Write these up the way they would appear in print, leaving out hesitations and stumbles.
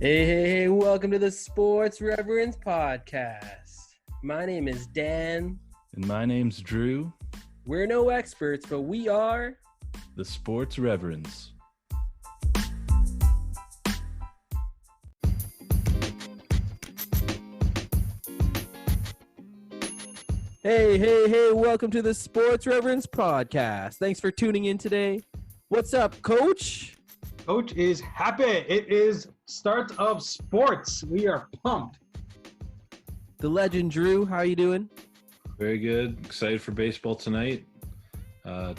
Hey, welcome to the Sports Reverends podcast. My name is Dan. And my name's Drew. We're no experts, but we are the Sports Reverends. Hey, welcome to the Sports Reverends podcast. Thanks for tuning in today. What's up, Coach? Coach is happy. It is start of sports. We are pumped. The legend, Drew, how are you doing? Very good. Excited for baseball tonight.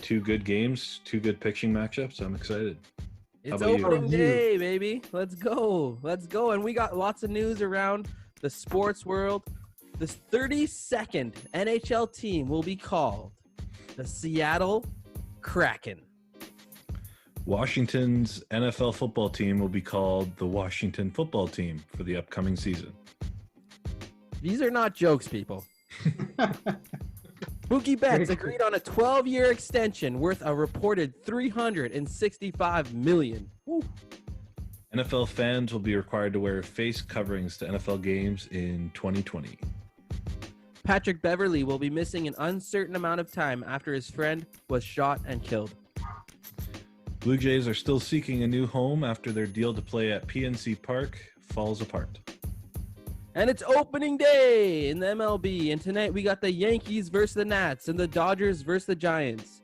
Two good games, two good pitching matchups. I'm excited. It's opening day, baby. Let's go. And we got lots of news around the sports world. The 32nd NHL team will be called the Seattle Kraken. Washington's NFL football team will be called the Washington Football Team for the upcoming season. These are not jokes, people. Mookie Betts agreed on a 12-year extension worth a reported $365 million. Woo. NFL fans will be required to wear face coverings to NFL games in 2020. Patrick Beverley will be missing an uncertain amount of time after his friend was shot and killed. Blue Jays are still seeking a new home after their deal to play at PNC Park falls apart. And it's opening day in the MLB. And tonight we got the Yankees versus the Nats and the Dodgers versus the Giants.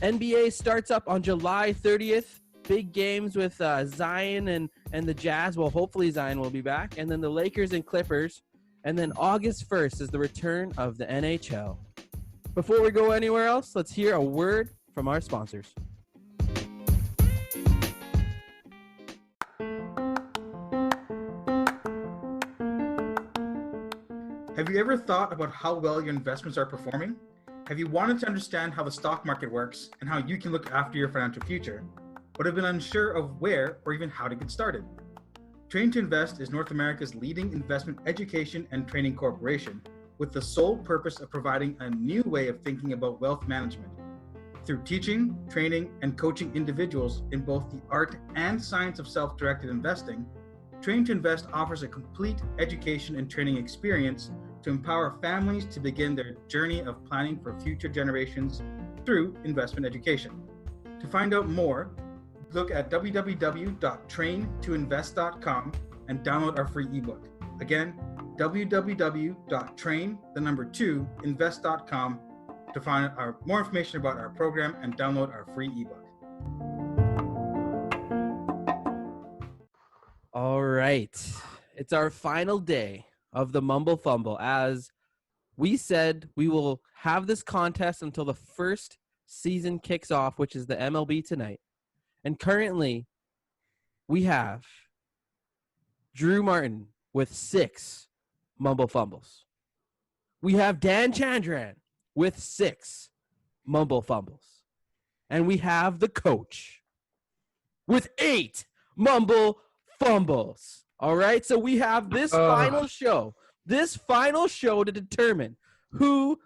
NBA starts up on July 30th. Big games with Zion and the Jazz. Well, hopefully Zion will be back. And then the Lakers and Clippers. And then August 1st is the return of the NHL. Before we go anywhere else, let's hear a word from our sponsors. Have you ever thought about how well your investments are performing? Have you wanted to understand how the stock market works and how you can look after your financial future, but have been unsure of where or even how to get started? Train to Invest is North America's leading investment education and training corporation with the sole purpose of providing a new way of thinking about wealth management. Through teaching, training, and coaching individuals in both the art and science of self-directed investing, Train to Invest offers a complete education and training experience to empower families to begin their journey of planning for future generations through investment education. To find out more, look at www.traintoinvest.com and download our free ebook. Again, www.train2invest.com to find more information about our program and download our free ebook. All right. It's our final day of the Mumble Fumble. As we said, we will have this contest until the first season kicks off, which is the MLB tonight. And currently, we have Drew Martin with 6 Mumble Fumbles. We have Dan Chandran with 6 Mumble Fumbles. And we have the coach with 8 Mumble Fumbles. All right, so we have this final show to determine who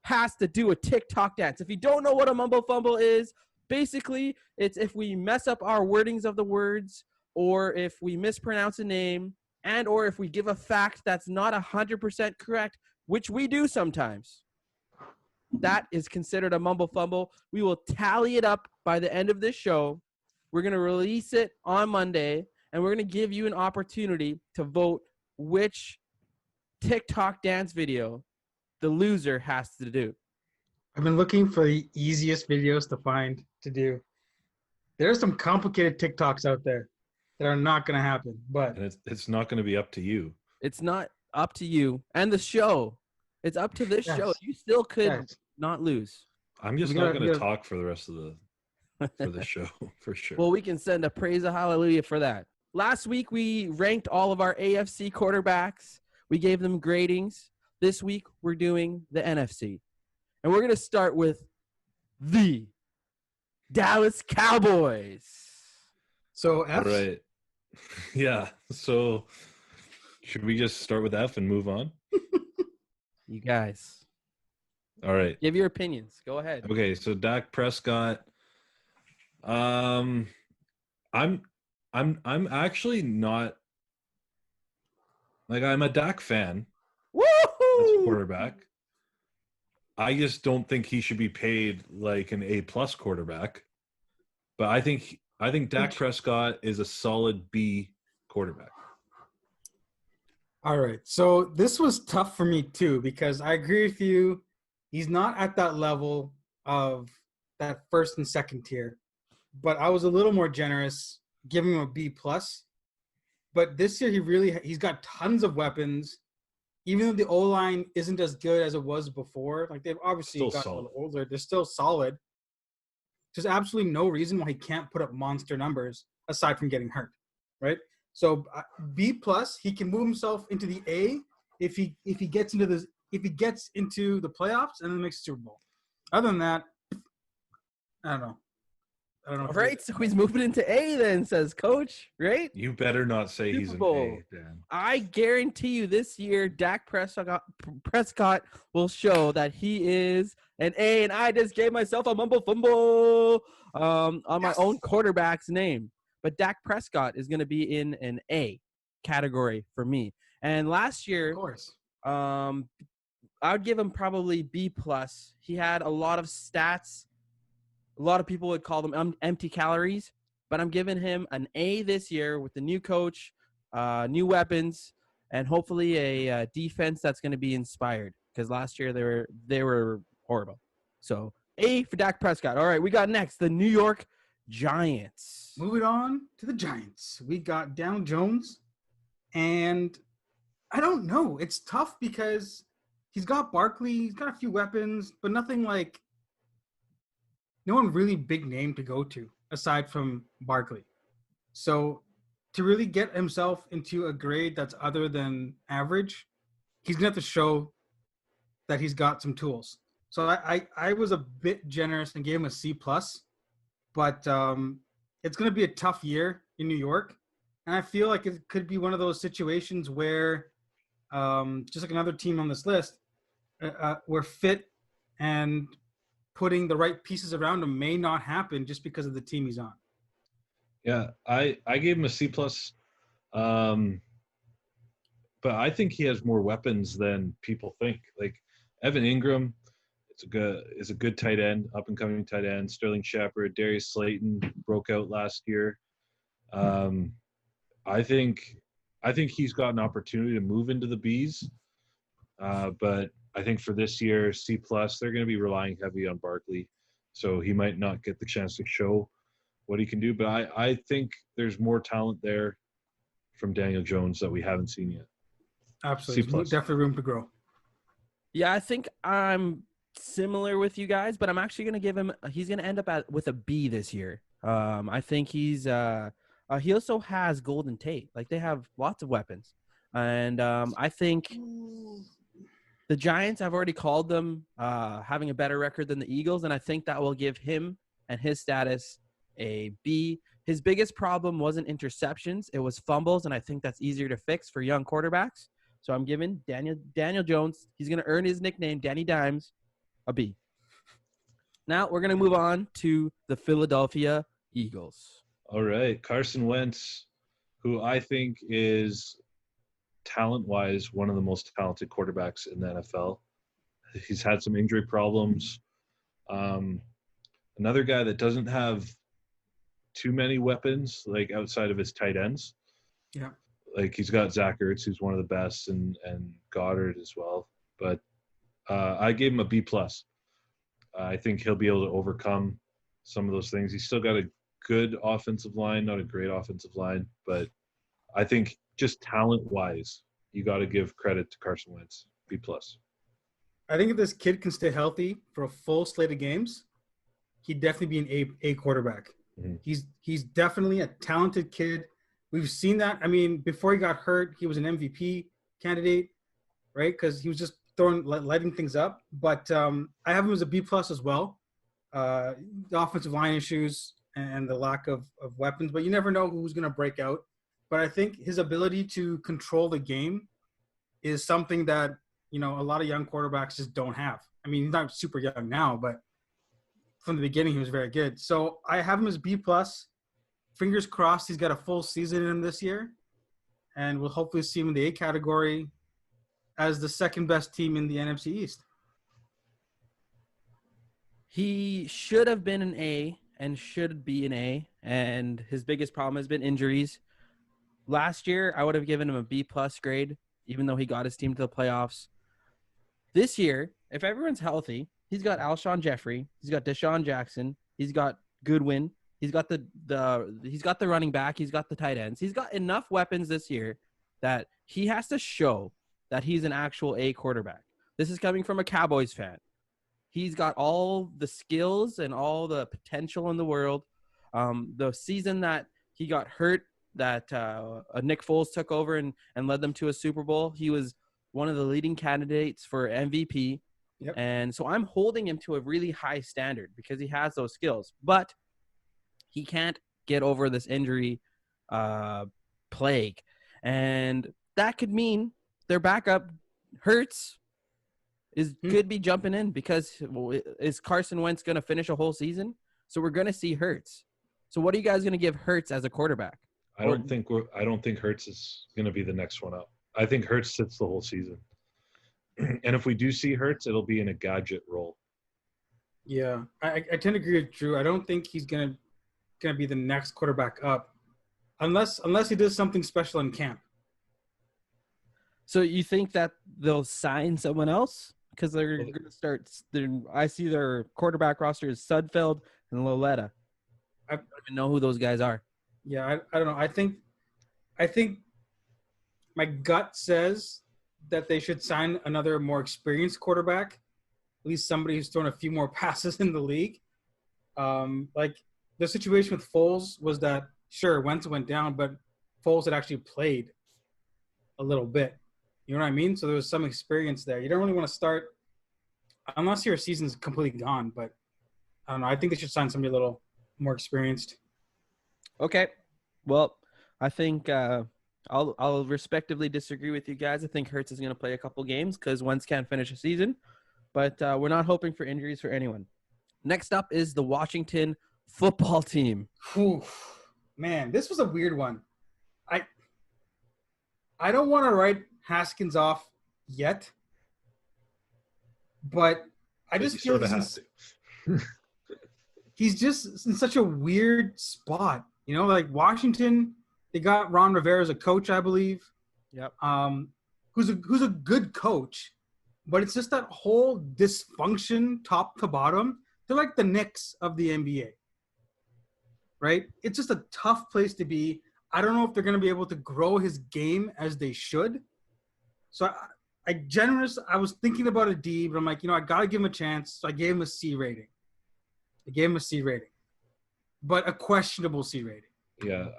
has to do a TikTok dance. If you don't know what a mumble fumble is, basically it's if we mess up our wordings of the words, or if we mispronounce a name, and or if we give a fact that's not 100% correct, which we do sometimes. That is considered a mumble fumble. We will tally it up by the end of this show. We're going to release it on Monday. And we're going to give you an opportunity to vote which TikTok dance video the loser has to do. I've been looking for the easiest videos to find to do. There are some complicated TikToks out there that are not going to happen. But and it's not going to be up to you. It's not up to you. And the show. It's up to this show. You still could not lose. I'm just not going to talk for the rest of the show, for sure. Well, we can send a praise of hallelujah for that. Last week, we ranked all of our AFC quarterbacks. We gave them gradings. This week, we're doing the NFC. And we're going to start with the Dallas Cowboys. So, F? All right. Yeah. So, should we just start with F and move on? You guys. All right. Give your opinions. Go ahead. Okay, so Dak Prescott. I'm actually not Like, I'm a Dak fan as Woohoo! quarterback. I just don't think he should be paid like an A-plus quarterback. But I think Dak Prescott is a solid B quarterback. All right. So this was tough for me too, because I agree with you. He's not at that level of that first and second tier, but I was a little more generous, giving him a B plus. But this year he's got tons of weapons. Even though the O line isn't as good as it was before, like they've obviously Still gotten a solid. little older, they're still solid. There's absolutely no reason why he can't put up monster numbers aside from getting hurt, right? So B plus, he can move himself into the A if he gets into the playoffs and then makes a Super Bowl. Other than that, I don't know. All right, so he's moving into A then, says Coach, right? You better not say he's Super an Bowl. A, Dan. I guarantee you this year, Dak Prescott will show that he is an A, and I just gave myself a mumble fumble on my own quarterback's name. But Dak Prescott is going to be in an A category for me. And last year, Of course. I would give him probably B plus. He had a lot of stats. A lot of people would call them empty calories, but I'm giving him an A this year with the new coach, new weapons, and hopefully a defense that's going to be inspired. Because last year they were horrible. So A for Dak Prescott. All right, we got next the New York Giants. Moving on to the Giants, we got Daniel Jones, and I don't know. It's tough because he's got Barkley, he's got a few weapons, but nothing like. No one really big name to go to aside from Barkley. So to really get himself into a grade that's other than average, he's going to have to show that he's got some tools. So I was a bit generous and gave him a C plus, but it's going to be a tough year in New York. And I feel like it could be one of those situations where just like another team on this list, we're fit and putting the right pieces around him may not happen just because of the team he's on. Yeah, I gave him a C plus, but I think he has more weapons than people think. Like Evan Ingram, is a good tight end, up and coming tight end. Sterling Shepard, Darius Slayton broke out last year. I think he's got an opportunity to move into the Bs, but I think for this year, C plus, they're going to be relying heavy on Barkley, so he might not get the chance to show what he can do. But I think there's more talent there from Daniel Jones that we haven't seen yet. Absolutely, definitely room to grow. Yeah, I think I'm similar with you guys, but I'm actually going to give him. He's going to end up with a B this year. I think he also has Golden Tate. Like they have lots of weapons, and I think. The Giants, I've already called them having a better record than the Eagles, and I think that will give him and his status a B. His biggest problem wasn't interceptions. It was fumbles, and I think that's easier to fix for young quarterbacks. So I'm giving Daniel Jones, he's going to earn his nickname, Danny Dimes, a B. Now we're going to move on to the Philadelphia Eagles. All right, Carson Wentz, who I think is – talent-wise, one of the most talented quarterbacks in the NFL. He's had some injury problems. Another guy that doesn't have too many weapons, like outside of his tight ends. Yeah. Like he's got Zach Ertz, who's one of the best, and Goddard as well. But I gave him a B plus. I think he'll be able to overcome some of those things. He's still got a good offensive line, not a great offensive line, but I think just talent-wise, you got to give credit to Carson Wentz, B plus. I think if this kid can stay healthy for a full slate of games, he'd definitely be an A quarterback. Mm-hmm. He's definitely a talented kid. We've seen that. I mean, before he got hurt, he was an MVP candidate, right? Because he was just lighting things up. But I have him as a B plus as well. The offensive line issues and the lack of weapons, but you never know who's going to break out. But I think his ability to control the game is something that, a lot of young quarterbacks just don't have. I mean, he's not super young now, but from the beginning, he was very good. So I have him as B plus. Fingers crossed he's got a full season in him this year. and we'll hopefully see him in the A category as the second best team in the NFC East. He should have been an A and should be an A, and his biggest problem has been injuries. Last year, I would have given him a B+ grade, even though he got his team to the playoffs. This year, if everyone's healthy, he's got Alshon Jeffrey, he's got Deshaun Jackson, he's got Goodwin, he's got he's got the running back, he's got the tight ends. He's got enough weapons this year that he has to show that he's an actual A quarterback. This is coming from a Cowboys fan. He's got all the skills and all the potential in the world. The season that he got hurt, that Nick Foles took over and led them to a Super Bowl, he was one of the leading candidates for MVP. Yep. And so I'm holding him to a really high standard because he has those skills. But he can't get over this injury plague. And that could mean their backup, Hurts, could be jumping in because is Carson Wentz going to finish a whole season? So we're going to see Hurts. So what are you guys going to give Hurts as a quarterback? I don't think Hurts is going to be the next one up. I think Hurts sits the whole season. And if we do see Hurts, it'll be in a gadget role. Yeah, I tend to agree with Drew. I don't think he's gonna be the next quarterback up, unless he does something special in camp. So you think that they'll sign someone else? Because they're going to start. I see their quarterback roster is Sudfeld and Loletta. I don't even know who those guys are. Yeah, I don't know. I think my gut says that they should sign another more experienced quarterback, at least somebody who's thrown a few more passes in the league. Like the situation with Foles was that, sure, Wentz went down, but Foles had actually played a little bit. You know what I mean? So there was some experience there. You don't really want to start unless your season's completely gone, but I don't know. I think they should sign somebody a little more experienced. Okay. Well, I think I'll respectively disagree with you guys. I think Hurts is going to play a couple games because Wentz can't finish a season, but we're not hoping for injuries for anyone. Next up is the Washington football team. Whew. Man, this was a weird one. I don't want to write Haskins off yet, but I just feel he's just in such a weird spot. You know, like Washington, they got Ron Rivera as a coach, I believe. Yep. Who's a good coach, but it's just that whole dysfunction top to bottom. They're like the Knicks of the NBA, right? It's just a tough place to be. I don't know if they're going to be able to grow his game as they should. So I was thinking about a D, but I'm like, I got to give him a chance. So I gave him a C rating. But a questionable C rating. Yeah,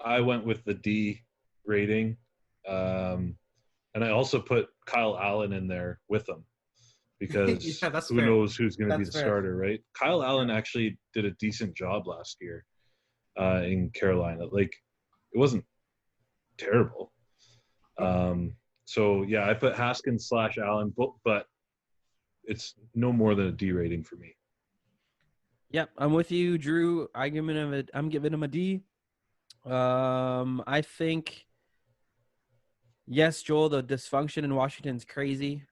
I went with the D rating. And I also put Kyle Allen in there with him because who knows who's going to be the starter, right? Kyle Allen actually did a decent job last year in Carolina. Like, it wasn't terrible. So, yeah, I put Haskins / Allen, but it's no more than a D rating for me. Yep, I'm with you, Drew. I'm giving him a D. I think, yes, Joel, the dysfunction in Washington is crazy,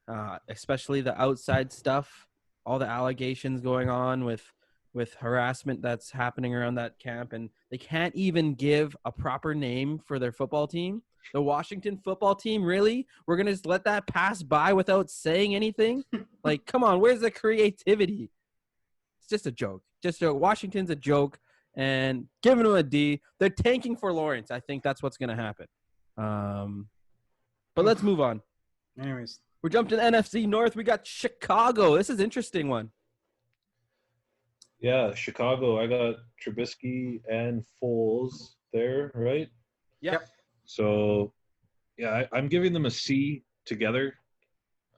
especially the outside stuff, all the allegations going on with harassment that's happening around that camp, and they can't even give a proper name for their football team. The Washington football team, really? We're going to just let that pass by without saying anything? Like, come on, where's the creativity? It's just a joke. Washington's a joke, and giving them a D. They're tanking for Lawrence. I think that's what's going to happen. But let's move on. Anyways. We're jumping to the NFC North. We got Chicago. This is an interesting one. Yeah, Chicago. I got Trubisky and Foles there, right? Yep. So, yeah, I'm giving them a C together.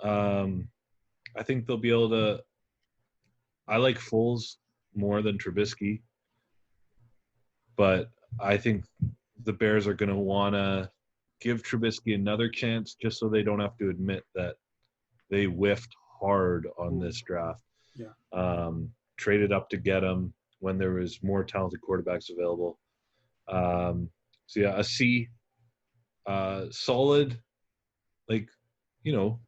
I think they'll be able to – I like Foles more than Trubisky. But I think the Bears are going to want to give Trubisky another chance just so they don't have to admit that they whiffed hard on this draft. Yeah. Traded up to get him when there was more talented quarterbacks available. So, yeah, a C. Solid, like, you know,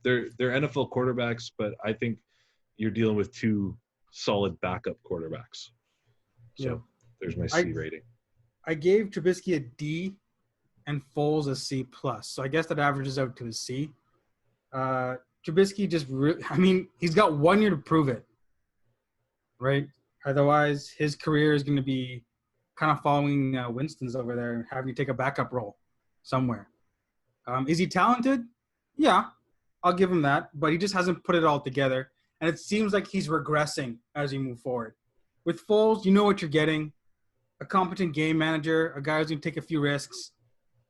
they're NFL quarterbacks, but I think you're dealing with two solid backup quarterbacks. Yeah. So there's my I C rating. I gave Trubisky a D and Foles a C plus. So I guess that averages out to a C. Trubisky just, I mean, he's got 1 year to prove it, right? Otherwise, his career is going to be kind of following Winston's over there and having to take a backup role somewhere. Is he talented? Yeah, I'll give him that, but he just hasn't put it all together. And it seems like he's regressing as we move forward. With Foles, you know what you're getting. A competent game manager, a guy who's going to take a few risks.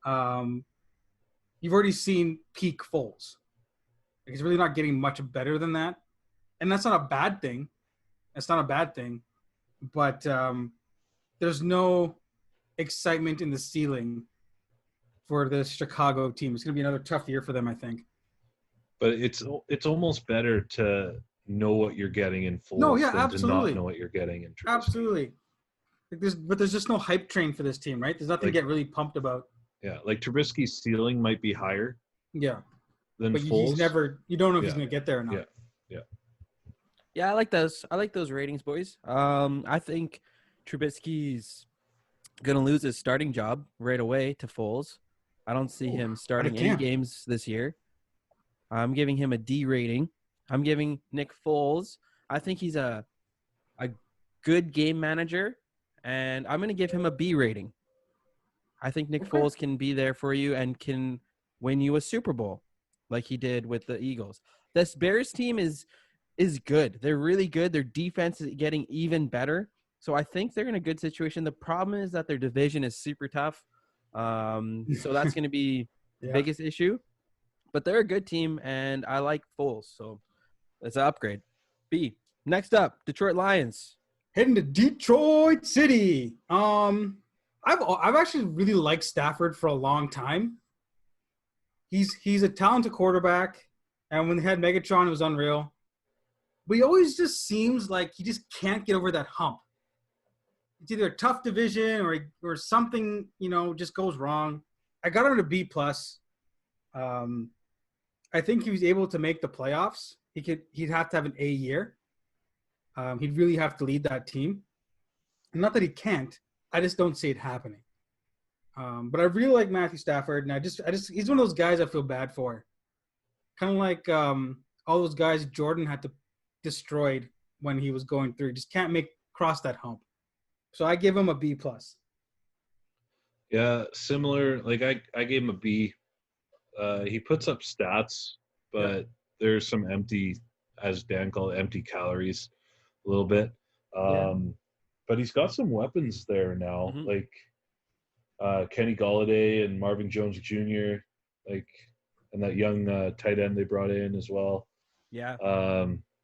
You've already seen peak Foles. He's really not getting much better than that. And that's not a bad thing. That's not a bad thing. But there's no excitement in the ceiling for the Chicago team. It's going to be another tough year for them, I think. But it's almost better to know what you're getting in Foles than absolutely. to not know what you're getting in Trubisky. Absolutely. But there's just no hype train for this team, right? There's nothing to get really pumped about. Yeah, like Trubisky's ceiling might be higher. Yeah. Than but Foles. You don't know if he's going to get there or not. Yeah, I like those. I like those ratings, boys. I think Trubisky's gonna lose his starting job right away to Foles. I don't see him starting any games this year. I'm giving him a D rating. I'm giving Nick Foles. I think he's a good game manager, and I'm gonna give him a B rating. I think Nick Foles can be there for you and can win you a Super Bowl like he did with the Eagles. This Bears team is good. They're really good. Their defense is getting even better. So I think they're in a good situation. The problem is that their division is super tough. So that's going to be the biggest issue. But they're a good team, and I like Foles. So it's an upgrade. B. Next up, Detroit Lions. Heading to Detroit City. I've actually really liked Stafford for a long time. He's a talented quarterback, and when they had Megatron, it was unreal. But he always just seems like he just can't get over that hump. It's either a tough division or something, just goes wrong. I got him to B plus. I think he was able to make the playoffs. He'd have to have an A year. He'd really have to lead that team. And not that he can't. I just don't see it happening. But I really like Matthew Stafford, and I just he's one of those guys I feel bad for. Kind of like all those guys Jordan had to destroyed when he was going through. Just can't cross that hump. So I give him a B plus. Yeah, similar. Like I gave him a B. He puts up stats, but there's some empty, as Dan called it, empty calories a little bit. But he's got some weapons there now, like Kenny Golladay and Marvin Jones Jr., and that young tight end they brought in as well. Yeah.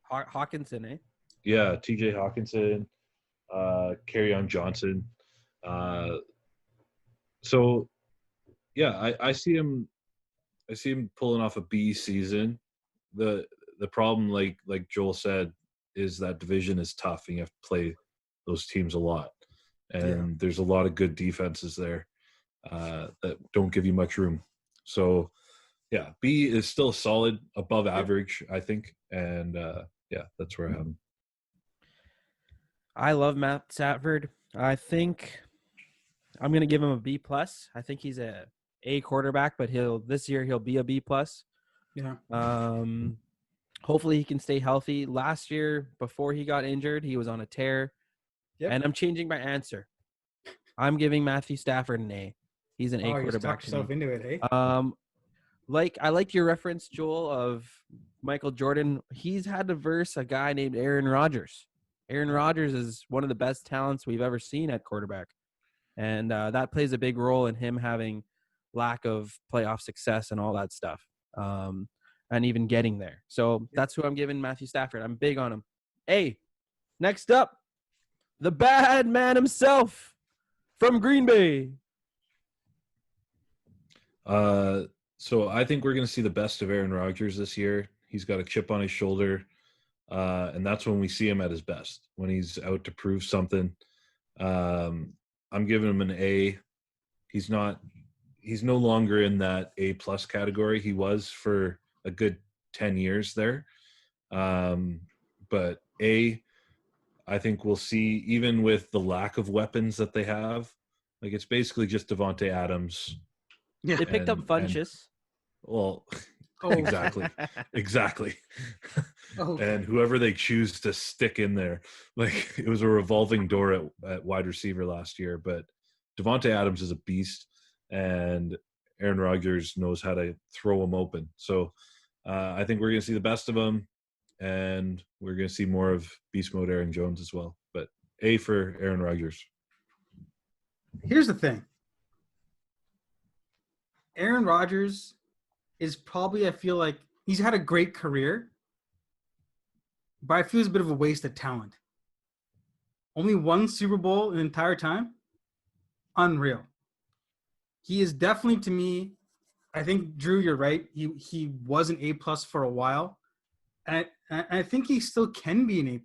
Hawkinson, eh? Yeah, TJ Hawkinson, Kerryon Johnson. So yeah, I see him pulling off a B season. The problem, like Joel said, is that division is tough and you have to play those teams a lot. And there's a lot of good defenses there that don't give you much room. So yeah, B is still solid, above average, I think. And that's where I have him. I love Matt Stafford. I think I'm going to give him a B plus. I think he's a quarterback, but this year he'll be a B plus. Yeah. Hopefully he can stay healthy. Last year, before he got injured, he was on a tear. Yep. And I'm changing my answer. I'm giving Matthew Stafford an A. He's an A quarterback. You talked yourself into it, hey? I liked your reference, Joel, of Michael Jordan. He's had to verse a guy named Aaron Rodgers. Aaron Rodgers is one of the best talents we've ever seen at quarterback. And that plays a big role in him having lack of playoff success and all that stuff. And even getting there. So that's who I'm giving Matthew Stafford. I'm big on him. A. Next up, the bad man himself from Green Bay. So I think we're going to see the best of Aaron Rodgers this year. He's got a chip on his shoulder. And that's when we see him at his best, when he's out to prove something. I'm giving him an A. He's not he's no longer in that A+ category. He was for a good 10 years there. But I think we'll see, even with the lack of weapons that they have, like it's basically just Devontae Adams. Yeah. They picked up Funchess. Well, Oh. exactly. Oh. And whoever they choose to stick in there, like it was a revolving door at wide receiver last year. But Devontae Adams is a beast, and Aaron Rodgers knows how to throw him open. So I think we're going to see the best of him, and we're going to see more of beast mode Aaron Jones as well. But A for Aaron Rodgers. Here's the thing. Aaron Rodgers is probably, I feel like, he's had a great career, but I feel it's a bit of a waste of talent. Only one Super Bowl in the entire time? Unreal. He is definitely, to me, I think, Drew, you're right. He was an A+ for a while. And I think he still can be an A+,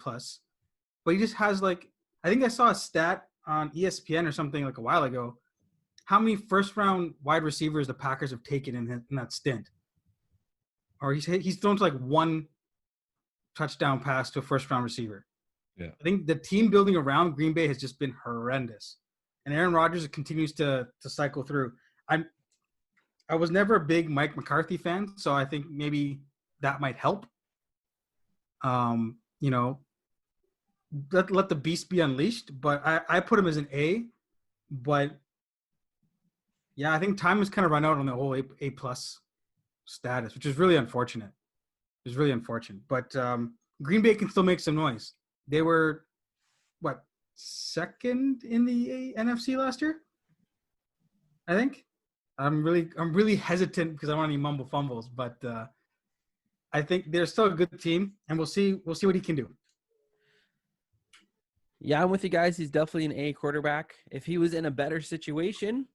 but he just has, like, I think I saw a stat on ESPN or something like a while ago, how many first-round wide receivers the Packers have taken in that stint. Or he's thrown to like one touchdown pass to a first-round receiver. Yeah. I think the team building around Green Bay has just been horrendous. And Aaron Rodgers continues to cycle through. I was never a big Mike McCarthy fan, so I think maybe that might help. You know, let the beast be unleashed. But I put him as an A. But yeah, I think time has kind of run out on the whole A+ status, which is really unfortunate. It's really unfortunate. But Green Bay can still make some noise. They were, what, second in the NFC last year? I think. I'm really hesitant because I don't want any mumble fumbles, but I think they're still a good team, and we'll see what he can do. Yeah, I'm with you guys. He's definitely an A quarterback. If he was in a better situation,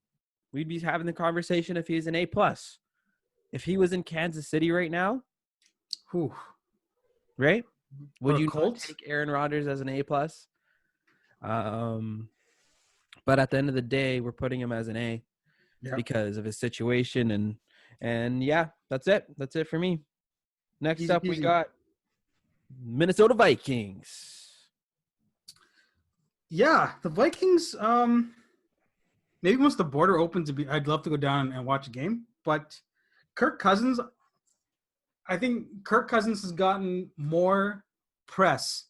we'd be having the conversation if he's an A+. If he was in Kansas City right now, Whew. right? Would you not Colts? take Aaron Rodgers as an A+? But at the end of the day, we're putting him as an A because of his situation. And yeah, that's it. That's it for me. Next Easy up, we peasy. got Minnesota Vikings. Yeah, the Vikings. Maybe once the border opens, I'd love to go down and watch a game. But Kirk Cousins, I think Kirk Cousins has gotten more press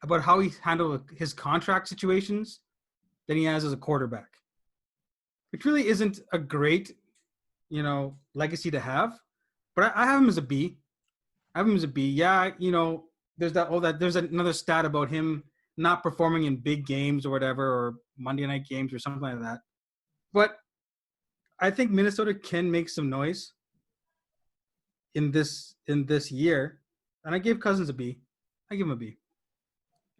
about how he handled his contract situations than he has as a quarterback. It really isn't a great, legacy to have. But I have him as a B. Yeah, there's another stat about him not performing in big games or whatever, or Monday night games or something like that. But I think Minnesota can make some noise in this year. And I gave Cousins a B. I give him a B.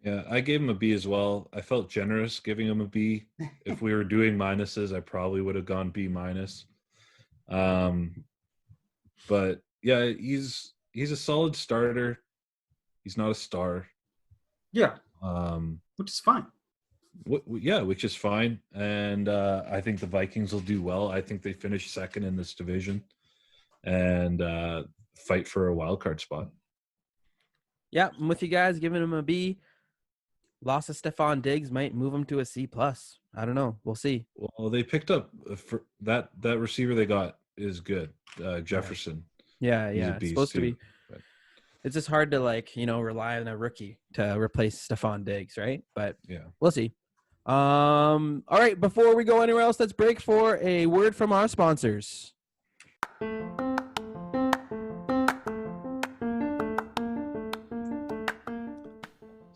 Yeah, I gave him a B as well. I felt generous giving him a B. If we were doing minuses, I probably would have gone B-. But yeah, he's a solid starter. He's not a star. Yeah. Which is fine. Which is fine. And I think the Vikings will do well. I think they finish second in this division and fight for a wild card spot. Yeah, I'm with you guys, giving him a B. Loss of Stephon Diggs might move him to a C+. I don't know. We'll see. Well, they picked up for that receiver they got is good, Jefferson. Yeah, He's a it's beast supposed to too, be. but It's just hard to rely on a rookie to replace Stephon Diggs, right? But yeah. we'll see. All right, before we go anywhere else, let's break for a word from our sponsors.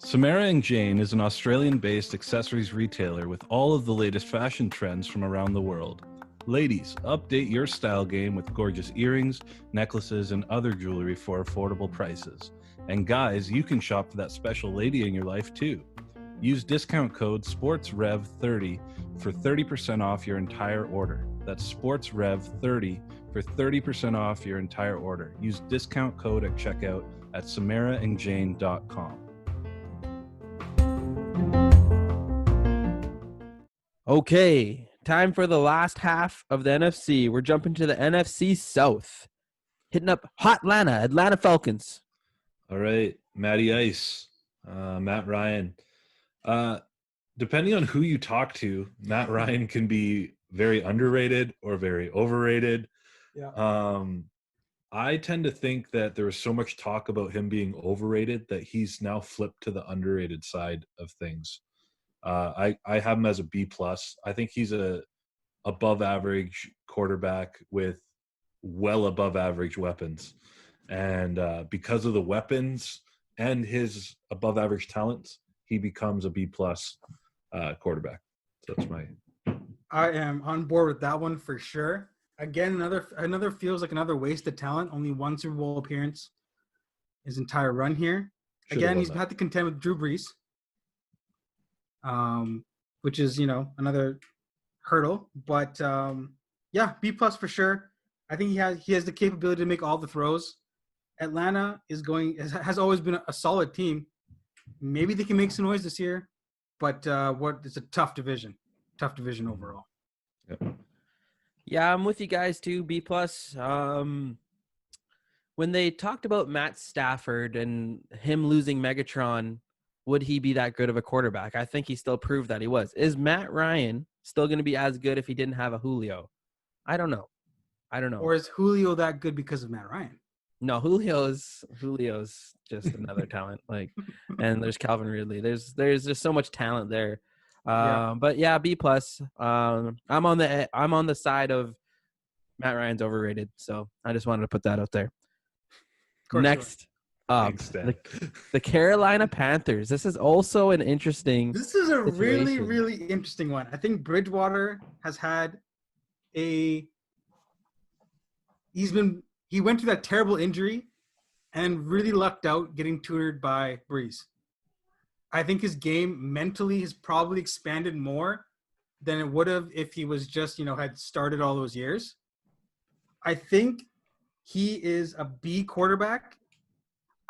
Samara & Jane is an Australian-based accessories retailer with all of the latest fashion trends from around the world. Ladies, update your style game with gorgeous earrings, necklaces, and other jewelry for affordable prices. And guys, you can shop for that special lady in your life too. Use discount code SPORTSREV30 for 30% off your entire order. That's SPORTSREV30 for 30% off your entire order. Use discount code at checkout at samaraandjane.com. Okay, time for the last half of the NFC. We're jumping to the NFC South. Hitting up hot Atlanta Falcons. All right, Matty Ice, Matt Ryan. Depending on who you talk to, Matt Ryan can be very underrated or very overrated. Yeah. I tend to think that there was so much talk about him being overrated that he's now flipped to the underrated side of things. I have him as a B plus. I think he's a above average quarterback with well above average weapons, and because of the weapons and his above average talents, he becomes a B plus quarterback. So that's my. I am on board with that one for sure. Again, another feels like another wasted talent. Only one Super Bowl appearance his entire run here. Again, he's had to contend with Drew Brees, which is another hurdle. But yeah, B plus for sure. I think he has the capability to make all the throws. Atlanta has always been a solid team. Maybe they can make some noise this year, but it's a tough division overall. Yep. Yeah, I'm with you guys too. B plus. When they talked about Matt Stafford and him losing Megatron, would he be that good of a quarterback? I think he still proved that he was. Is Matt Ryan still going to be as good if he didn't have a Julio? I don't know. Or is Julio that good because of Matt Ryan? No, Julio's just another talent. And there's Calvin Ridley. There's just so much talent there. But yeah, B plus. I'm on the side of Matt Ryan's overrated. So I just wanted to put that out there. Next up, the Carolina Panthers. This is also an interesting. This is a situation. really, really interesting one. I think Bridgewater has had he went through that terrible injury and really lucked out getting tutored by Breeze. I think his game mentally has probably expanded more than it would have if he was just, had started all those years. I think he is a B quarterback.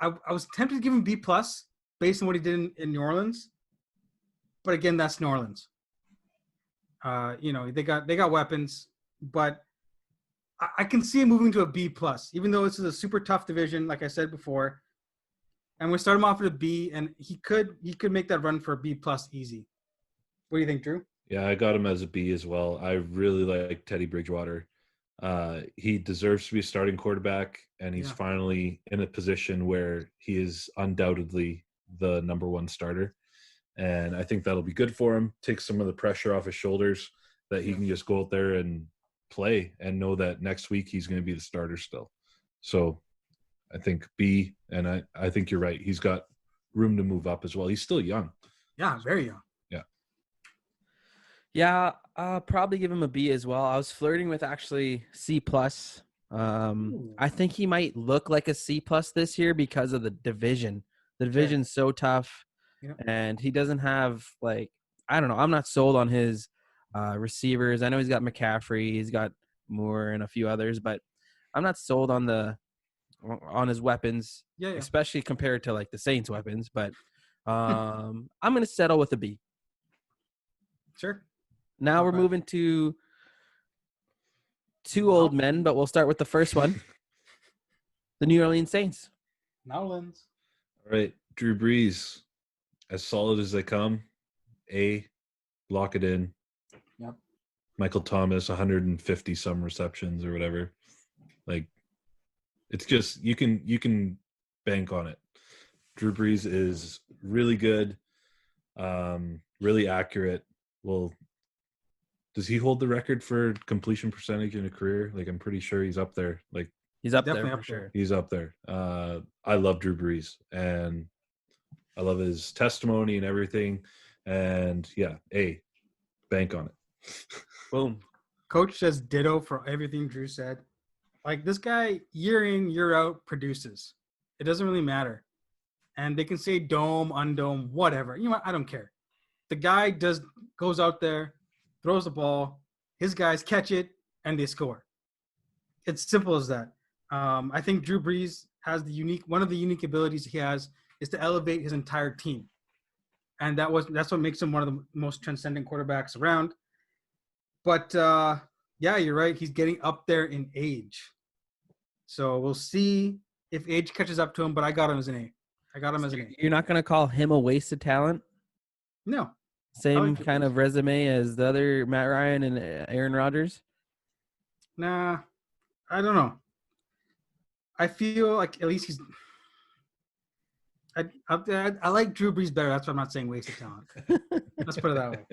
I was tempted to give him B plus based on what he did in New Orleans. But again, that's New Orleans. They got weapons, but I can see him moving to a B plus, even though this is a super tough division, like I said before. And we start him off with a B, and he could make that run for a B plus easy. What do you think, Drew? Yeah, I got him as a B as well. I really like Teddy Bridgewater. He deserves to be a starting quarterback, and he's finally in a position where he is undoubtedly the number one starter. And I think that'll be good for him. Take some of the pressure off his shoulders that he can just go out there and play and know that next week he's going to be the starter still. So I think B, and I think you're right. He's got room to move up as well. He's still young. Yeah, very young. Yeah, I'll probably give him a B as well. I was flirting with actually C plus. I think he might look like a C plus this year because of the division. The division's so tough, and he doesn't have I don't know. I'm not sold on his receivers. I know he's got McCaffrey, he's got Moore, and a few others, but I'm not sold on his weapons, especially compared to the Saints' weapons. But I'm gonna settle with a B. Sure. Now we're moving to two old men, but we'll start with the first one. The New Orleans Saints. Nowlands. All right, Drew Brees, as solid as they come. A, lock it in. Yep. Michael Thomas, 150 some receptions or whatever. It's just you can bank on it. Drew Brees is really good, really accurate. Well, does he hold the record for completion percentage in a career? I'm pretty sure he's up there. He's up Definitely there for up sure. there. He's up there. I love Drew Brees, and I love his testimony and everything. And yeah, A, bank on it. Boom. Coach says ditto for everything Drew said. This guy, year in, year out, produces. It doesn't really matter. And they can say dome, undome, whatever. You know what? I don't care. The guy goes out there, throws the ball, his guys catch it, and they score. It's simple as that. I think Drew Brees has one of the unique abilities he has is to elevate his entire team. And that's what makes him one of the most transcendent quarterbacks around. But yeah, you're right. He's getting up there in age. So we'll see if age catches up to him, but I got him as an A. You're not gonna call him a waste of talent? No. Same Drew kind Brees. of resume as the other Matt Ryan and Aaron Rodgers? Nah, I don't know. I feel like at least he's. I like Drew Brees better. That's why I'm not saying waste of talent. Let's put it that way.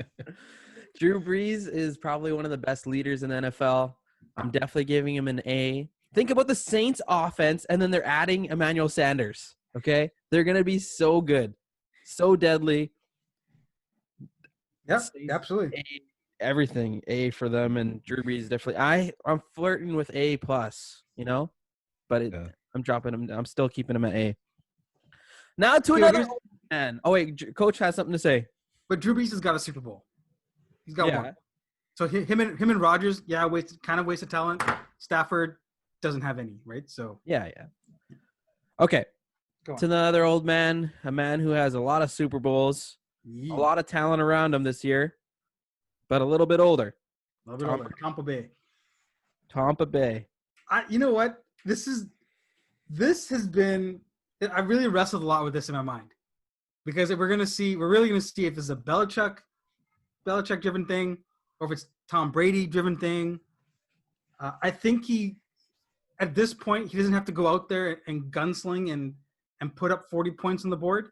Drew Brees is probably one of the best leaders in the NFL. I'm definitely giving him an A. Think about the Saints offense, and then they're adding Emmanuel Sanders. Okay? They're going to be so good, so deadly. Yep, absolutely. Everything A for them, and Drew Brees definitely. I'm flirting with A plus, but I'm dropping him. I'm still keeping him at A. Now to another man. Oh wait, Coach has something to say. But Drew Brees has got a Super Bowl. He's got one. So him and Rodgers, wasted talent. Stafford doesn't have any, right? So yeah. Okay. To another old man, a man who has a lot of Super Bowls, a lot of talent around him this year, but a little bit older. Tampa Bay. Tampa Bay. You know what? This has been. I really wrestled a lot with this in my mind because we're really gonna see if it's a Belichick driven thing or if it's Tom Brady driven thing. I think at this point he doesn't have to go out there and gunsling and put up 40 points on the board.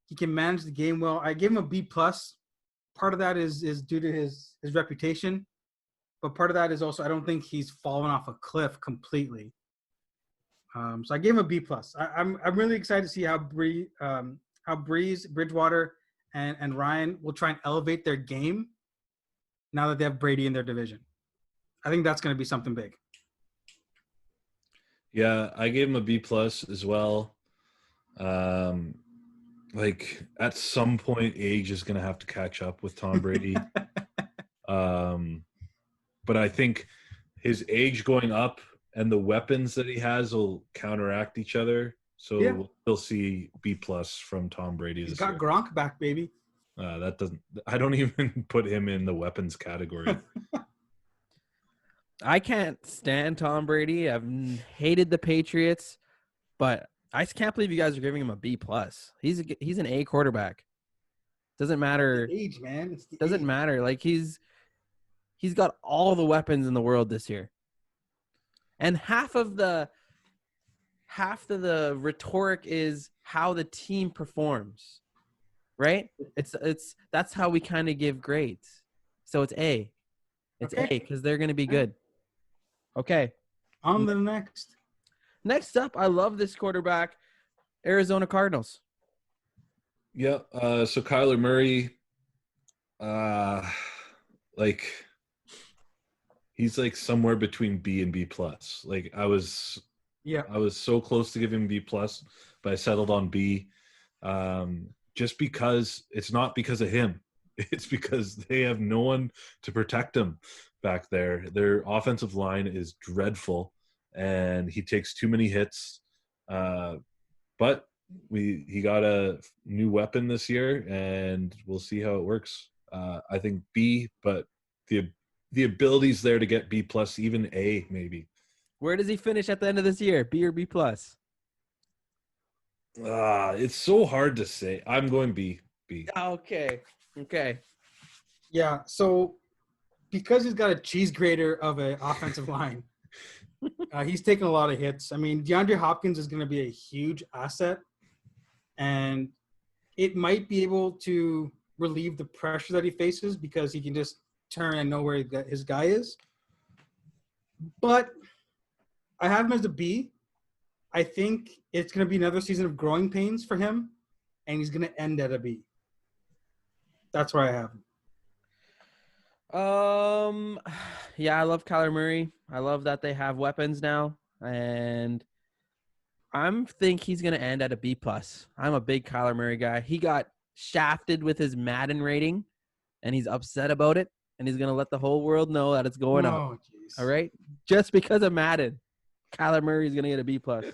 He can manage the game well. I gave him a B plus. Part of that is due to his reputation, but part of that is also I don't think he's fallen off a cliff completely. So I gave him a B plus. I'm really excited to see how Breeze, Bridgewater, and Ryan will try and elevate their game now that they have Brady in their division. I think that's going to be something big. Yeah, I gave him a B plus as well. Like at some point, age is going to have to catch up with Tom Brady. But I think his age going up and the weapons that he has will counteract each other. So we'll see B plus from Tom Brady. He's got Gronk back, baby. I don't even put him in the weapons category. I can't stand Tom Brady. I've hated the Patriots, but I just can't believe you guys are giving him a B plus. He's an A quarterback. Doesn't matter. It's the age, man. Doesn't matter. Like he's got all the weapons in the world this year. And half of the rhetoric is how the team performs. Right? That's how we kind of give grades. So it's A. It's A because they're going to be good. Okay. On the next. Next up, I love this quarterback, Arizona Cardinals. Yeah. So Kyler Murray, he's like somewhere between B and B plus. Like I was so close to giving B plus, but I settled on B. Just because it's not because of him. It's because they have no one to protect him back there. Their offensive line is dreadful, and he takes too many hits. But he got a new weapon this year, and we'll see how it works. I think B, but the ability's there to get B plus, even A maybe. Where does he finish at the end of this year? B or B plus? It's so hard to say. I'm going B. Okay. Yeah, so because he's got a cheese grater of an offensive line, he's taking a lot of hits. I mean, DeAndre Hopkins is going to be a huge asset, and it might be able to relieve the pressure that he faces because he can just turn and know where his guy is. But I have him as a B. I think it's going to be another season of growing pains for him, and he's going to end at a B. That's where I have him. Yeah, I love Kyler Murray. I love that they have weapons now, and I think he's gonna end at a B plus. I'm a big Kyler Murray guy. He got shafted with his Madden rating, and he's upset about it, and he's gonna let the whole world know that it's going up. Geez. All right, just because of Madden, Kyler Murray is gonna get a B plus.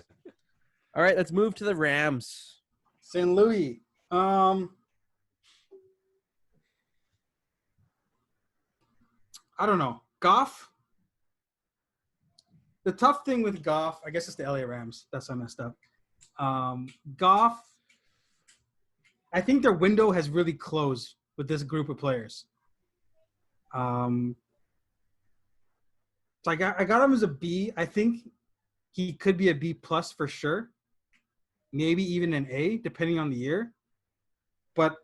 All right, let's move to the Rams. St. Louis. I don't know. Goff. The tough thing with Goff, I guess it's the LA Rams. That's how I messed up. Goff, I think their window has really closed with this group of players. So I got him as a B. I think he could be a B plus for sure. Maybe even an A, depending on the year. But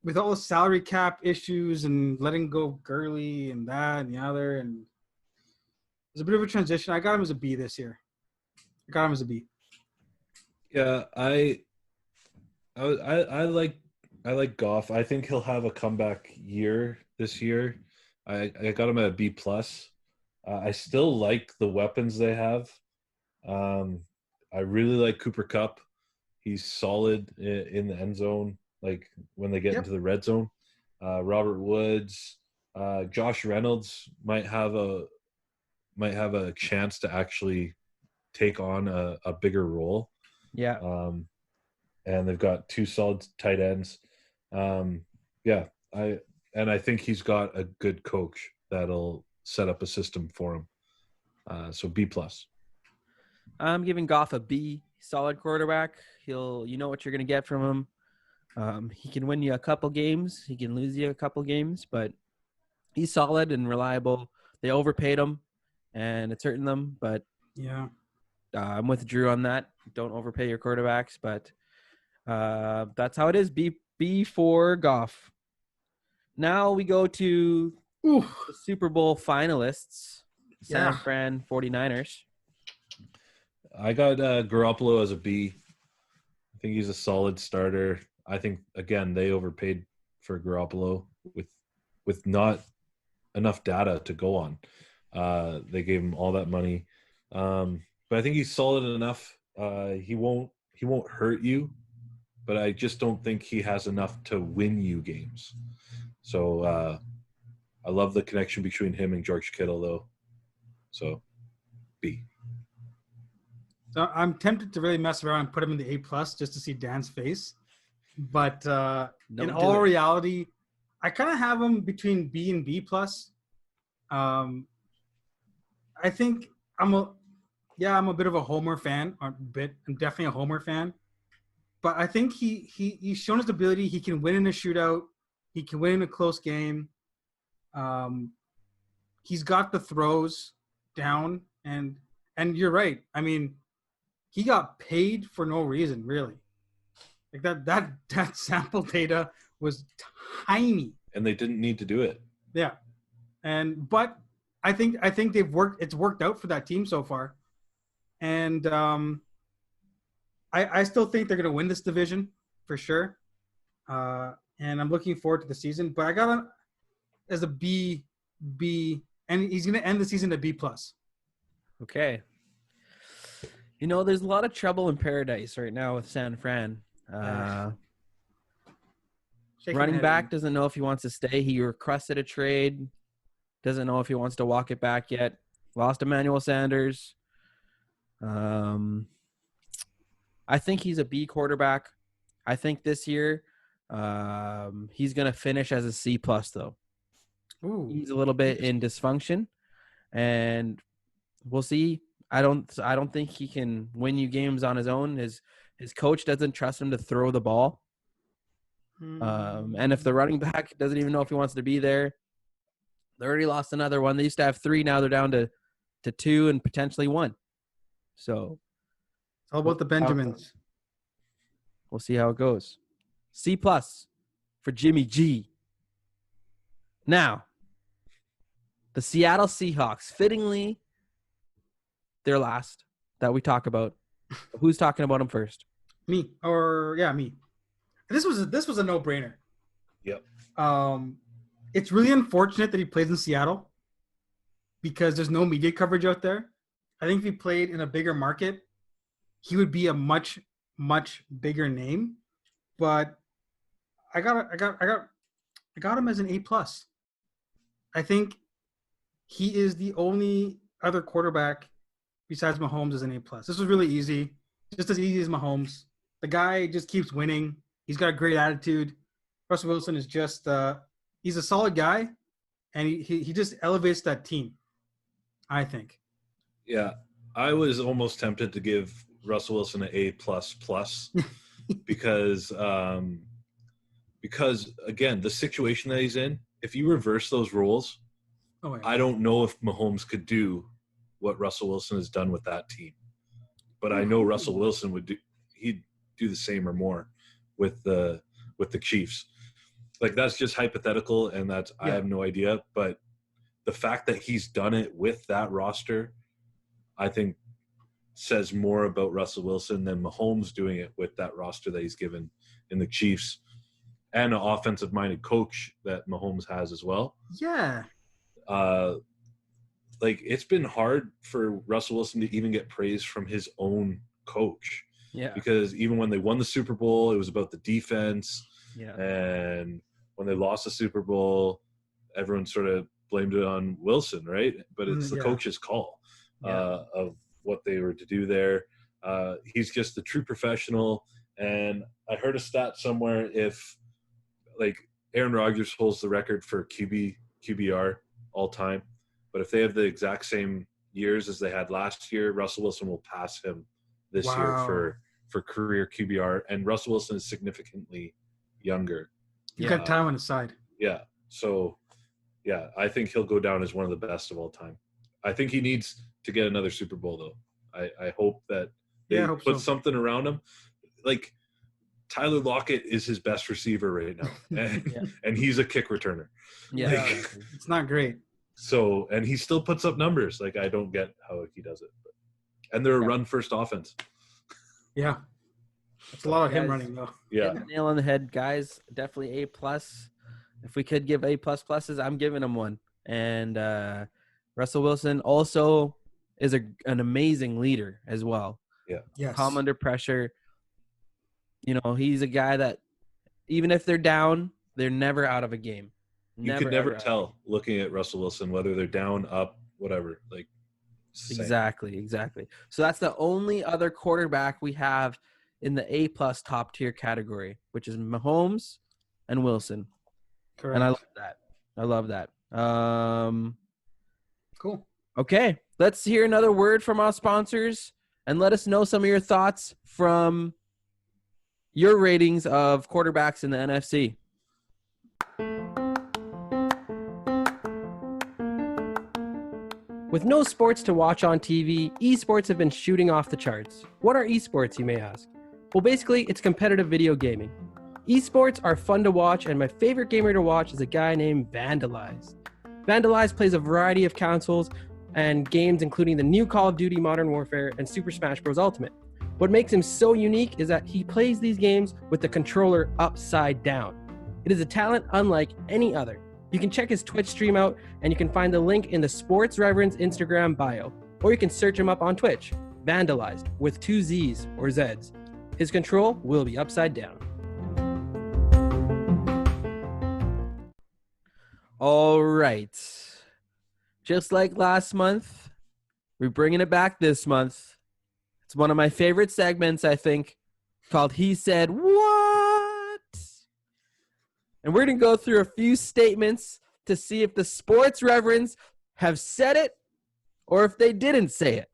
with all the salary cap issues and letting go Gurley and that and the other, and there's a bit of a transition. I got him as a B this year. I got him as a B. Yeah, I like Goff. I think he'll have a comeback year this year. I got him at a B plus. I still like the weapons they have. I really like Cooper Kupp. He's solid in the end zone, like when they get into the red zone. Robert Woods, Josh Reynolds might have a chance to actually take on a bigger role. Yeah. And they've got two solid tight ends. I think he's got a good coach that'll set up a system for him. So B plus. I'm giving Goff a B. Solid quarterback. You know what you're going to get from him. He can win you a couple games. He can lose you a couple games, but he's solid and reliable. They overpaid him, and it's hurting them. But yeah, I'm with Drew on that. Don't overpay your quarterbacks, but that's how it is. B for Goff. Now we go to the Super Bowl finalists, San Fran 49ers. I got Garoppolo as a B. I think he's a solid starter. I think, again, they overpaid for Garoppolo with not enough data to go on. They gave him all that money. But I think he's solid enough. He won't hurt you, but I just don't think he has enough to win you games. So I love the connection between him and George Kittle, though. So B. So I'm tempted to really mess around and put him in the A plus just to see Dan's face. But in all reality, I kind of have him between B and B plus. I think I'm a bit of a Homer fan. I'm definitely a Homer fan. But I think he's shown his ability. He can win in a shootout. He can win in a close game. He's got the throws down, and you're right. I mean, he got paid for no reason, really. Like that sample data was tiny, and they didn't need to do it. Yeah, but I think it's worked out for that team so far, and I still think they're going to win this division for sure, and I'm looking forward to the season. But I got him as a B, and he's going to end the season at B plus. Okay. You know, there's a lot of trouble in paradise right now with San Fran. Running back doesn't know if he wants to stay. He requested a trade. Doesn't know if he wants to walk it back yet. Lost Emmanuel Sanders. I think he's a B quarterback. I think this year he's going to finish as a C plus, though. Ooh. He's a little bit in dysfunction, and we'll see. I don't think he can win you games on his own. His coach doesn't trust him to throw the ball. And if the running back doesn't even know if he wants to be there, they already lost another one. They used to have 3. Now they're down to 2 and potentially 1. So it's all about the Benjamins. We'll see how it goes. C plus for Jimmy G. Now, the Seattle Seahawks, fittingly, they're last that we talk about. Who's talking about them first? Me. Me. This was a no-brainer. Yep. It's really unfortunate that he plays in Seattle because there's no media coverage out there. I think if he played in a bigger market, he would be a much, much bigger name. But I got him as an A plus. I think he is the only other quarterback besides Mahomes as an A plus. This was really easy, just as easy as Mahomes. The guy just keeps winning. He's got a great attitude. Russell Wilson is just he's a solid guy, and he just elevates that team, I think. Yeah, I was almost tempted to give Russell Wilson an A++, because again, the situation that he's in, if you reverse those roles, Oh, yeah. I don't know if Mahomes could do what Russell Wilson has done with that team. But I know Russell Wilson he'd do the same or more with the Chiefs. Like, that's just hypothetical, and I have no idea. But the fact that he's done it with that roster, I think, says more about Russell Wilson than Mahomes doing it with that roster that he's given in the Chiefs, and an offensive-minded coach that Mahomes has as well. Yeah. Like, it's been hard for Russell Wilson to even get praise from his own coach. Yeah. Because even when they won the Super Bowl, it was about the defense. Yeah. And when they lost the Super Bowl, everyone sort of blamed it on Wilson, right? But it's the coach's call of what they were to do there. He's just a true professional. And I heard a stat somewhere, if like Aaron Rodgers holds the record for QBR all time, but if they have the exact same years as they had last year, Russell Wilson will pass him this year for career QBR, and Russell Wilson is significantly younger. He's got time on his side. Yeah. So, yeah, I think he'll go down as one of the best of all time. I think he needs to get another Super Bowl, though. I hope that they put something around him. Like, Tyler Lockett is his best receiver right now, and he's a kick returner. Yeah, it's not great. So, and he still puts up numbers. Like, I don't get how he does it. And they're a run-first offense. Yeah. It's a lot of him running, though. Yeah. Nail on the head, guys. Definitely A+. If we could give A++s, I'm giving him one. And Russell Wilson also is an amazing leader as well. Yeah. Yes. Calm under pressure. You know, he's a guy that even if they're down, they're never out of a game. You could never tell looking at Russell Wilson whether they're down, up, whatever. Like, exactly. So that's the only other quarterback we have in the A+ top tier category, which is Mahomes and Wilson. Correct. And I love that. Cool. Okay, let's hear another word from our sponsors and let us know some of your thoughts from your ratings of quarterbacks in the NFC. With no sports to watch on TV, esports have been shooting off the charts. What are esports, you may ask? Well, basically, it's competitive video gaming. Esports are fun to watch, and my favorite gamer to watch is a guy named Vandalized. Vandalized plays a variety of consoles and games, including the new Call of Duty Modern Warfare and Super Smash Bros. Ultimate. What makes him so unique is that he plays these games with the controller upside down. It is a talent unlike any other. You can check his Twitch stream out, and you can find the link in the Sports Reverends Instagram bio, or you can search him up on Twitch, Vandalized, with 2 Z's or Z's. His control will be upside down. All right. Just like last month, we're bringing it back this month. It's one of my favorite segments, I think, called He Said What? And we're going to go through a few statements to see if the sports reverends have said it or if they didn't say it.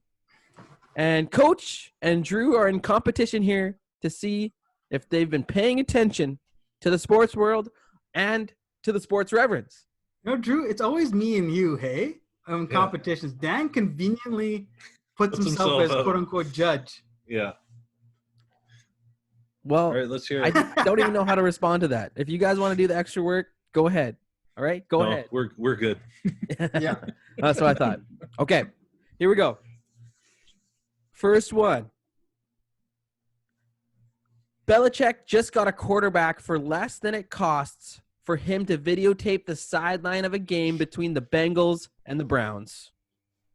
And Coach and Drew are in competition here to see if they've been paying attention to the sports world and to the sports reverends. No, Drew, it's always me and you, hey? Competitions. Dan conveniently puts himself as quote-unquote judge. Yeah. Well, all right, let's hear it. I don't even know how to respond to that. If you guys want to do the extra work, go ahead. All right, go ahead. We're good. Yeah. That's what I thought. Okay, here we go. First one. Belichick just got a quarterback for less than it costs for him to videotape the sideline of a game between the Bengals and the Browns.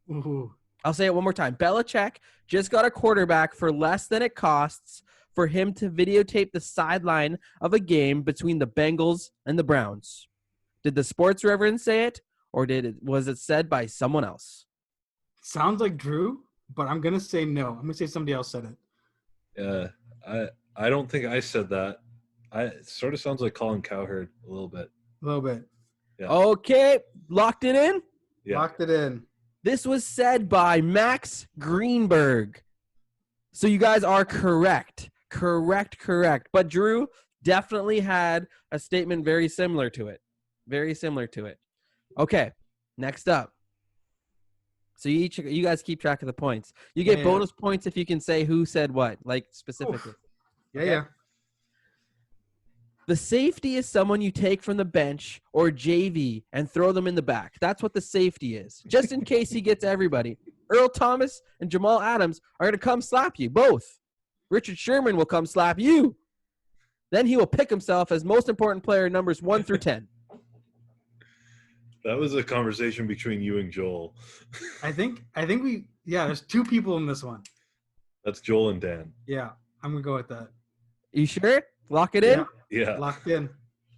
Ooh. I'll say it one more time. Belichick just got a quarterback for less than it costs for him to videotape the sideline of a game between the Bengals and the Browns. Did the sports reverend say it, or was it said by someone else? Sounds like Drew, but I'm going to say no. I'm going to say somebody else said it. I don't think I said that. It sort of sounds like Colin Cowherd a little bit. A little bit. Yeah. Okay, Locked it in? Yeah. Locked it in. This was said by Max Greenberg. So you guys are correct. Correct. But Drew definitely had a statement very similar to it. Okay, next up. So you guys keep track of the points. You get bonus points if you can say who said what, like specifically. Yeah. The safety is someone you take from the bench or JV and throw them in the back. That's what the safety is, just in case he gets everybody. Earl Thomas and Jamal Adams are going to come slap you, both. Richard Sherman will come slap you. Then he will pick himself as most important player numbers 1 through 10. That was a conversation between you and Joel. I think there's 2 people in this one. That's Joel and Dan. Yeah, I'm going to go with that. You sure? Lock it in? Yeah. Locked in.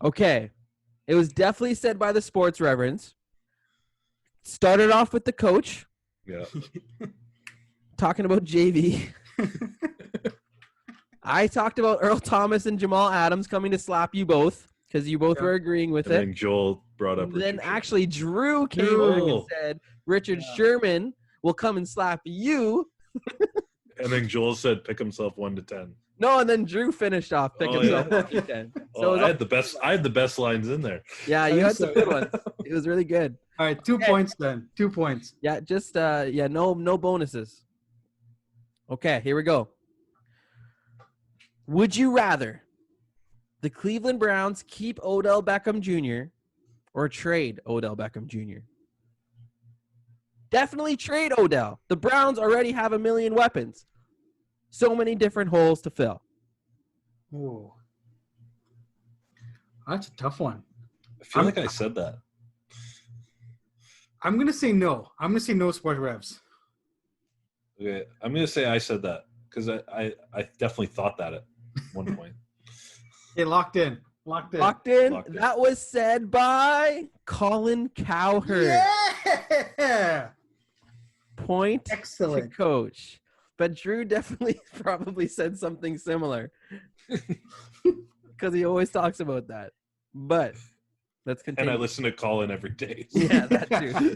Okay. It was definitely said by the sports reverends. Started off with the coach. Yeah. Talking about JV. I talked about Earl Thomas and Jamal Adams coming to slap you both because you both were agreeing with And it. then Joel brought up Then Richard actually Drew came back and said Richard Sherman will come and slap you. And then Joel said pick himself 1 to 10. No, and then Drew finished off pick himself 1 to 10. So I had the best lines in there. Yeah, you had some good ones. It was really good. All right, 2 points then. 2 points. Yeah, just no bonuses. Okay, here we go. Would you rather the Cleveland Browns keep Odell Beckham Jr. or trade Odell Beckham Jr.? Definitely trade Odell. The Browns already have 1 million weapons. So many different holes to fill. Ooh. That's a tough one. I feel like I said that. I'm going to say no. I'm going to say no Sports Revs. Okay, I'm going to say I said that because I definitely thought that at one point. Okay, locked in. Locked in. That was said by Colin Cowherd. Yeah! Point Excellent. to coach. But Drew definitely probably said something similar because he always talks about that. But let's continue. And I listen to Colin every day. Yeah, that too.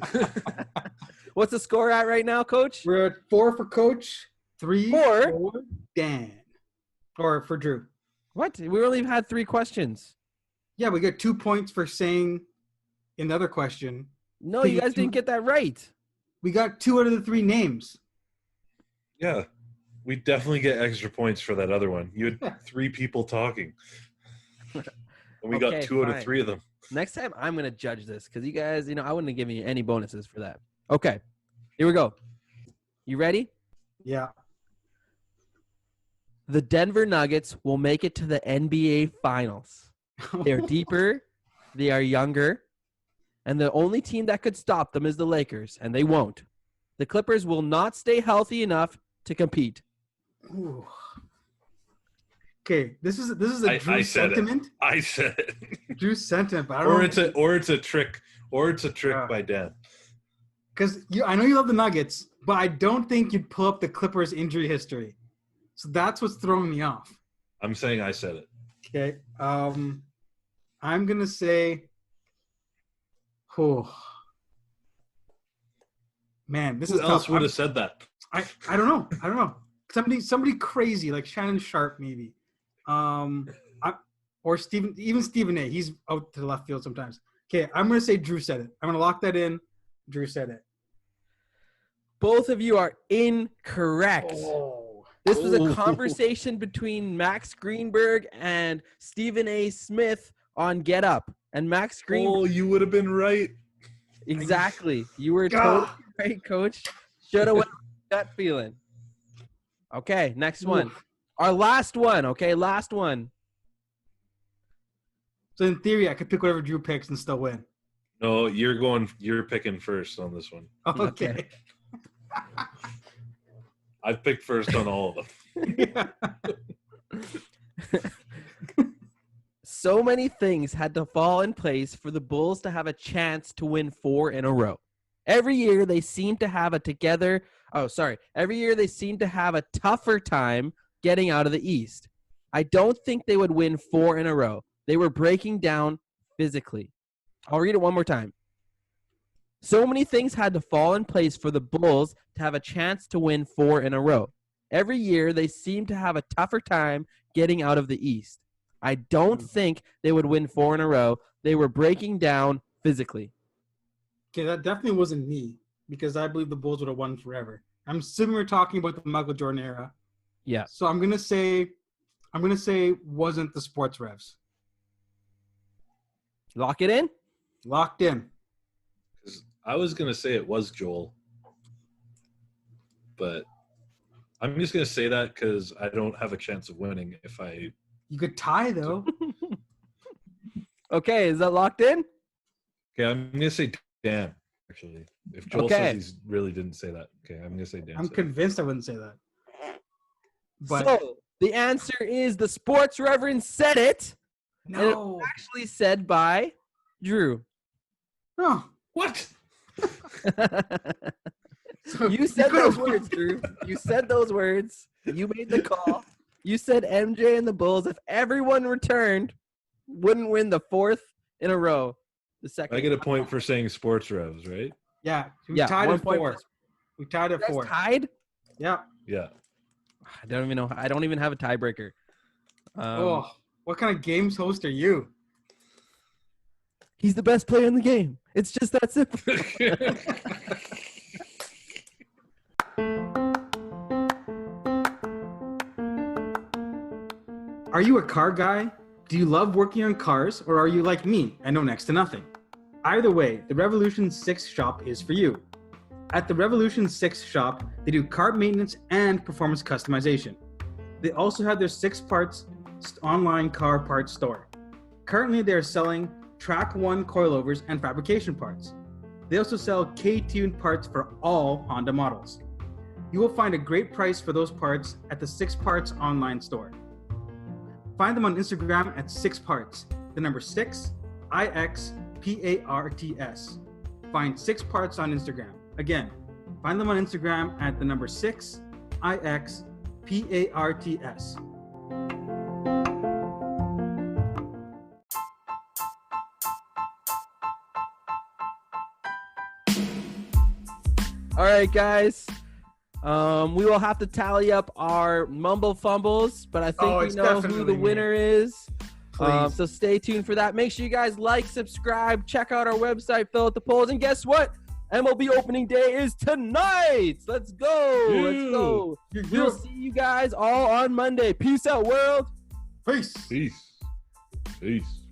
What's the score at right now, Coach? We're at 4 for Coach, 3 for Dan. Or for Drew. What? We only had 3 questions. Yeah, we got 2 points for saying another question. No, you guys didn't get that right. We got 2 out of the 3 names. Yeah, we definitely get extra points for that other one. You had 3 people talking. And we got 2 out of 3 of them. Next time, I'm going to judge this because you guys, I wouldn't have given you any bonuses for that. Okay, here we go. You ready? Yeah. The Denver Nuggets will make it to the NBA Finals. They are deeper, they are younger, and the only team that could stop them is the Lakers, and they won't. The Clippers will not stay healthy enough to compete. Ooh. Okay, this is a Drew sentiment. I said it. Drew sentiment, but I don't know. Or it's a trick by Dan. Because I know you love the Nuggets, but I don't think you'd pull up the Clippers injury history. So that's what's throwing me off. I'm saying I said it. Okay. I'm gonna say, man, this Who is else tough. would have said that? I don't know. Somebody crazy like Shannon Sharp maybe, or Stephen A. He's out to the left field sometimes. Okay, I'm gonna say Drew said it. I'm gonna lock that in. Drew said it. Both of you are incorrect. Oh. This was a conversation between Max Greenberg and Stephen A. Smith on Get Up. And Max Greenberg. Oh, you would have been right. Exactly. You were totally right, Coach. Should have went with gut feeling. Okay, next one. Our last one, okay? Last one. So in theory, I could pick whatever Drew picks and still win. No, you're picking first on this one. Okay. I've picked first on all of them. So many things had to fall in place for the Bulls to have a chance to win 4 in a row. Every year they seem to have Every year they seem to have a tougher time getting out of the East. I don't think they would win 4 in a row. They were breaking down physically. I'll read it one more time. So many things had to fall in place for the Bulls to have a chance to win 4 in a row. Every year, they seem to have a tougher time getting out of the East. I don't think they would win 4 in a row. They were breaking down physically. Okay, that definitely wasn't me because I believe the Bulls would have won forever. I'm assuming we're talking about the Michael Jordan era. Yeah. So I'm gonna say wasn't the sports refs. Lock it in? Locked in. 'Cause I was gonna say it was Joel, but I'm just gonna say that because I don't have a chance of winning if I. You could tie though. Okay, is that locked in? Okay, I'm gonna say Dan. Actually, if Joel says he really didn't say that, okay, I'm gonna say Dan. I'm convinced I wouldn't say that. But So the answer is the sports reverend said it. And it no. was actually said by Drew. Oh, What? so You said could've those words, Drew. You said those words. You made the call. You said MJ and the Bulls, if everyone returned, wouldn't win the 4th in a row. The second. I get a point for saying sports revs, right? Yeah, we Yeah, tied 1 at point 4. for- We tied at You guys 4. tied? Yeah. Yeah. I don't even know. I don't even have a tiebreaker. What kind of games host are you? He's the best player in the game. It's just that simple. Are you a car guy? Do you love working on cars, or are you like me and know next to nothing? Either way, the Revolution 6 shop is for you. At the Revolution 6 shop, they do car maintenance and performance customization. They also have their 6 parts online car parts store. Currently, they are selling Track 1 coilovers and fabrication parts. They also sell K-tuned parts for all Honda models. You will find a great price for those parts at the 6 Parts online store. Find them on Instagram at 6 Parts, the number 6, IXPARTS. Find 6 Parts on Instagram. Again, find them on Instagram at the number 6, IXPARTS. All right, guys. We will have to tally up our mumble fumbles, but I think we it's know who definitely the me. winner is. Please. So stay tuned for that. Make sure you guys like, subscribe, check out our website, fill out the polls, and guess what? MLB opening day is tonight. Let's go. Let's go. We'll see you guys all on Monday. Peace out, world. Peace. Peace. Peace.